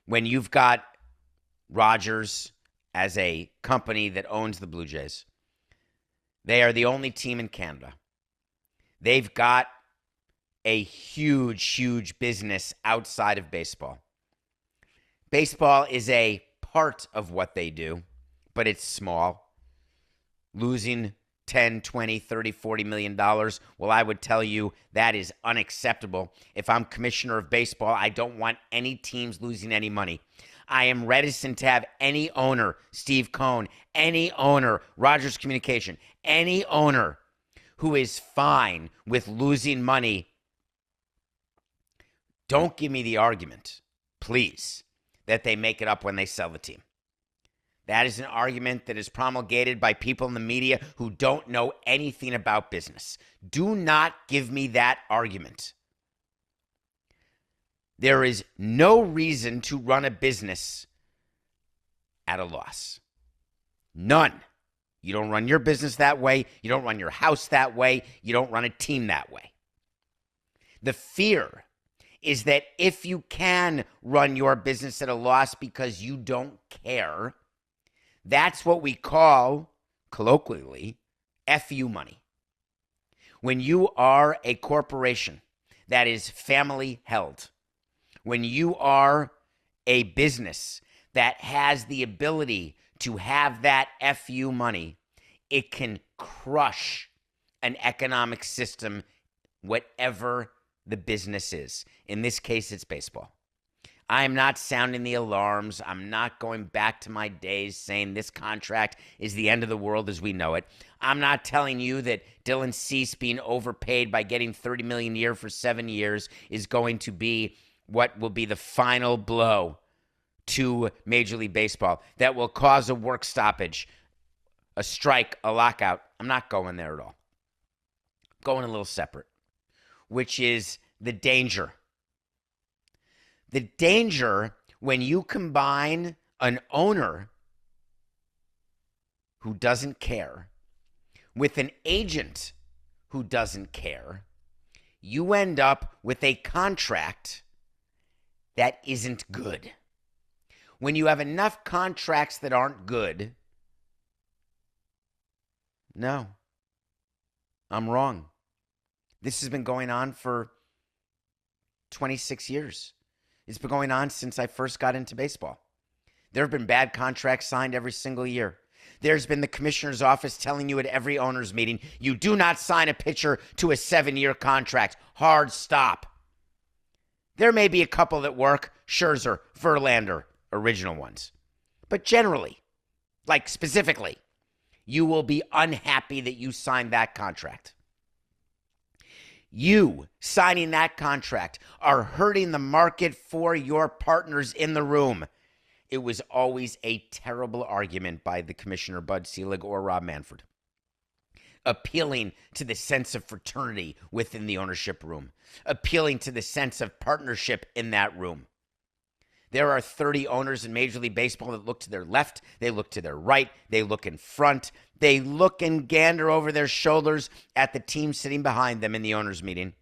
when you've got Rogers as a company that owns the Blue Jays. They are the only team in Canada. They've got a huge, huge business outside of baseball. Baseball is a part of what they do, but it's small. Losing 10, 20, 30, $40 million. Well, I would tell you that is unacceptable. If I'm commissioner of baseball, I don't want any teams losing any money. I am reticent to have any owner, Steve Cohn, any owner, Rogers Communication, any owner who is fine with losing money. Don't give me the argument, please, that they make it up when they sell the team. That is an argument that is promulgated by people in the media who don't know anything about business. Do not give me that argument. There is no reason to run a business at a loss. None. You don't run your business that way. You don't run your house that way. You don't run a team that way. The fear is that if you can run your business at a loss because you don't care, that's what we call, colloquially, FU money. When you are a corporation that is family held, when you are a business that has the ability to have that FU money, it can crush an economic system, whatever the business is. In this case, it's baseball. I am not sounding the alarms. I'm not going back to my days saying this contract is the end of the world as we know it. I'm not telling you that Dylan Cease being overpaid by getting $30 million a year for 7 years is going to be what will be the final blow to Major League Baseball that will cause a work stoppage, a strike, a lockout. I'm not going there at all. I'm going a little separate, which is the danger. The danger when you combine an owner who doesn't care with an agent who doesn't care, you end up with a contract that isn't good. When you have enough contracts that aren't good, no, I'm wrong. This has been going on for 26 years. It's been going on since I first got into baseball. There have been bad contracts signed every single year. There's been the commissioner's office telling you at every owner's meeting, you do not sign a pitcher to a 7-year contract. Hard stop. There may be a couple that work, Scherzer, Verlander, original ones. But generally, like specifically, you will be unhappy that you signed that contract. You signing that contract are hurting the market for your partners in the room. It was always a terrible argument by the commissioner, Bud Selig, or Rob Manfred, appealing to the sense of fraternity within the ownership room, appealing to the sense of partnership in that room. There are 30 owners in Major League Baseball that look to their left, they look to their right, they look in front, they look and gander over their shoulders at the team sitting behind them in the owners' meeting,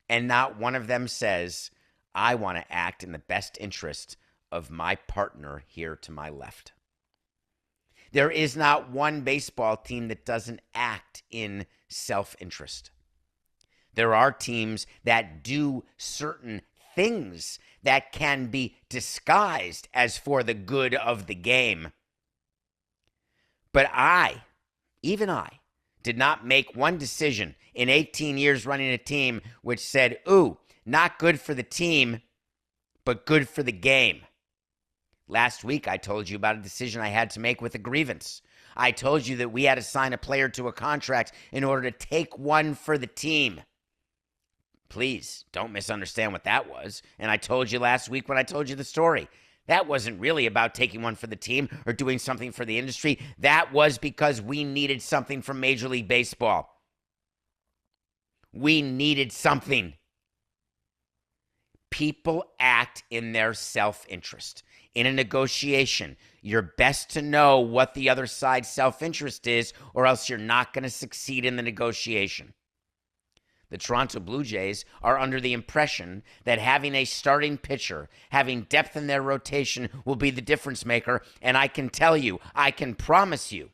and not one of them says, I want to act in the best interest of my partner here to my left. There is not one baseball team that doesn't act in self-interest. There are teams that do certain things that can be disguised as for the good of the game. But even I, did not make one decision in 18 years running a team which said, ooh, not good for the team, but good for the game. Last week, I told you about a decision I had to make with a grievance. I told you that we had to sign a player to a contract in order to take one for the team. Please don't misunderstand what that was. And I told you last week when I told you the story. That wasn't really about taking one for the team or doing something for the industry. That was because we needed something from Major League Baseball. We needed something. People act in their self-interest. In a negotiation, you're best to know what the other side's self-interest is, or else you're not going to succeed in the negotiation. The Toronto Blue Jays are under the impression that having a starting pitcher, having depth in their rotation will be the difference maker. And I can tell you, I can promise you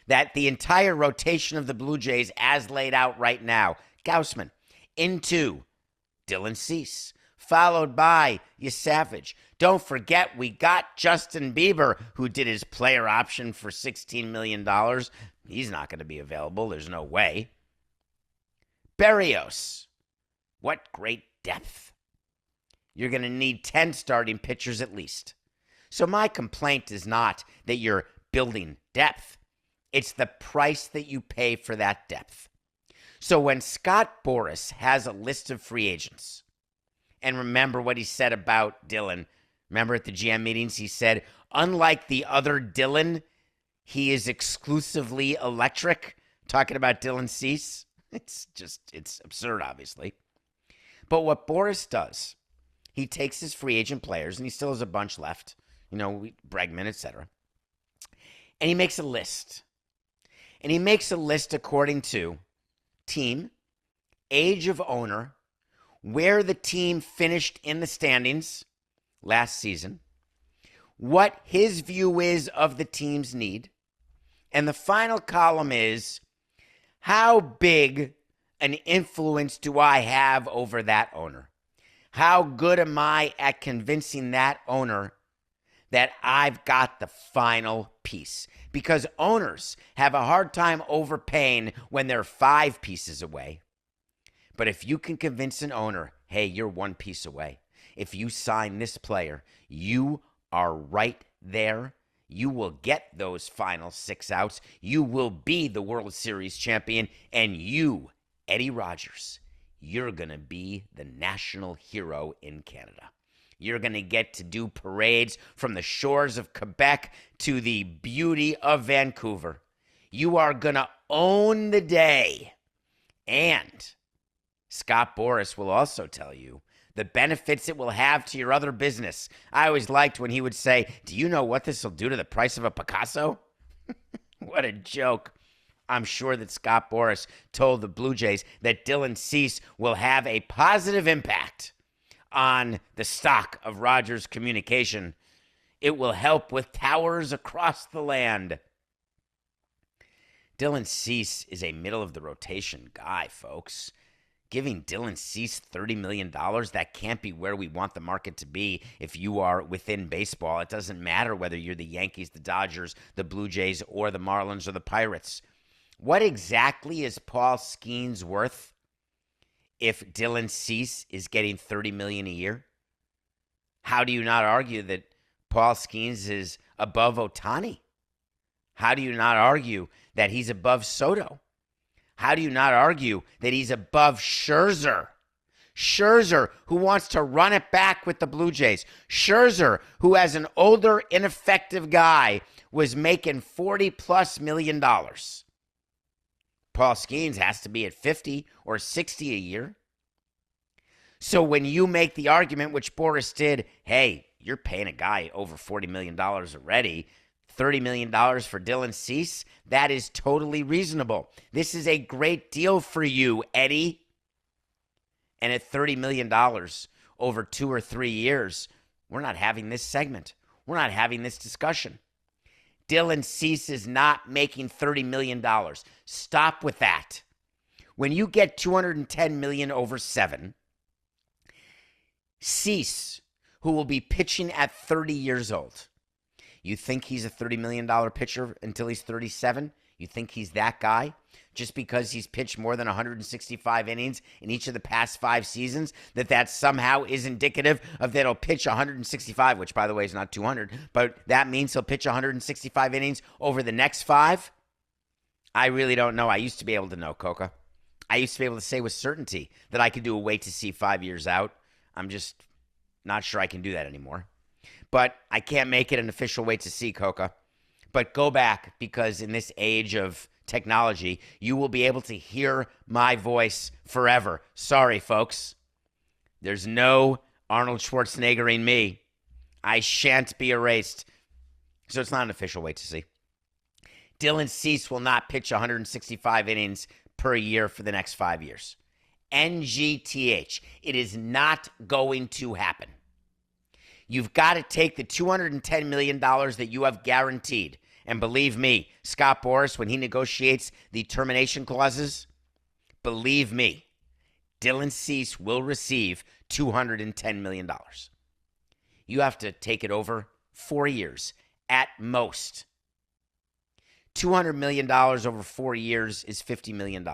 that the entire rotation of the Blue Jays as laid out right now, Gausman into Dylan Cease, followed by Savage. Don't forget, we got Justin Bieber, who did his player option for $16 million. He's not going to be available. There's no way. Berrios. What great depth. You're going to need 10 starting pitchers at least. So my complaint is not that you're building depth. It's the price that you pay for that depth. So when Scott Boras has a list of free agents, and remember what he said about Dylan. Remember at the GM meetings, he said, unlike the other Dylan, he is exclusively electric. Talking about Dylan Cease. It's absurd, obviously. But what Boras does, he takes his free agent players, and he still has a bunch left, Bregman, etc. And he makes a list. And he makes a list according to team, age of owner, where the team finished in the standings last season, what his view is of the team's need, and the final column is, how big an influence do I have over that owner? How good am I at convincing that owner that I've got the final piece? Because owners have a hard time overpaying when they're 5 pieces away. But if you can convince an owner, hey, you're 1 piece away. If you sign this player, you are right there. You will get those final 6 outs. You will be the World Series champion. And you, Eddie Rogers, you're going to be the national hero in Canada. You're going to get to do parades from the shores of Quebec to the beauty of Vancouver. You are going to own the day. And Scott Boras will also tell you the benefits it will have to your other business. I always liked when he would say, do you know what this will do to the price of a Picasso? What a joke. I'm sure that Scott Boras told the Blue Jays that Dylan Cease will have a positive impact on the stock of Rogers Communication. It will help with towers across the land. Dylan Cease is a middle-of-the-rotation guy, folks. Giving Dylan Cease $30 million, that can't be where we want the market to be if you are within baseball. It doesn't matter whether you're the Yankees, the Dodgers, the Blue Jays, or the Marlins or the Pirates. What exactly is Paul Skeens worth if Dylan Cease is getting $30 million a year? How do you not argue that Paul Skeens is above Ohtani? How do you not argue that he's above Soto? How do you not argue that he's above Scherzer? Scherzer, who wants to run it back with the Blue Jays. Scherzer, who as an older, ineffective guy, was making $40+ million. Paul Skeens has to be at 50 or 60 a year. So when you make the argument, which Boras did, hey, you're paying a guy over $40 million already, $30 million for Dylan Cease, that is totally reasonable. This is a great deal for you, Eddie. And at $30 million over 2 or 3 years, we're not having this segment. We're not having this discussion. Dylan Cease is not making $30 million. Stop with that. When you get $210 million over 7, Cease, who will be pitching at 30 years old, you think he's a $30 million pitcher until he's 37? You think he's that guy? Just because he's pitched more than 165 innings in each of the past 5 seasons, that somehow is indicative of that he'll pitch 165, which, by the way, is not 200, but that means he'll pitch 165 innings over the next 5? I really don't know. I used to be able to know, Coca. I used to be able to say with certainty that I could do a wait to see 5 years out. I'm just not sure I can do that anymore. But I can't make it an official wait to see, Coca. But go back, because in this age of technology, you will be able to hear my voice forever. Sorry, folks. There's no Arnold Schwarzeneggering me. I shan't be erased. So it's not an official wait to see. Dylan Cease will not pitch 165 innings per year for the next 5 years. NGTH. It is not going to happen. You've got to take the $210 million that you have guaranteed. And believe me, Scott Boras, when he negotiates the termination clauses, believe me, Dylan Cease will receive $210 million. You have to take it over 4 years at most. $200 million over 4 years is $50 million.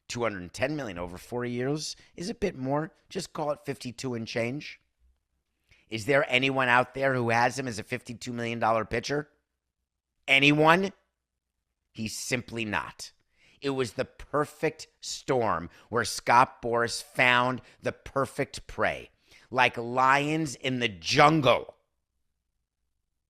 $210 million over 4 years is a bit more. Just call it 52 and change. Is there anyone out there who has him as a $52 million pitcher? Anyone? He's simply not. It was the perfect storm where Scott Boras found the perfect prey. Like lions in the jungle,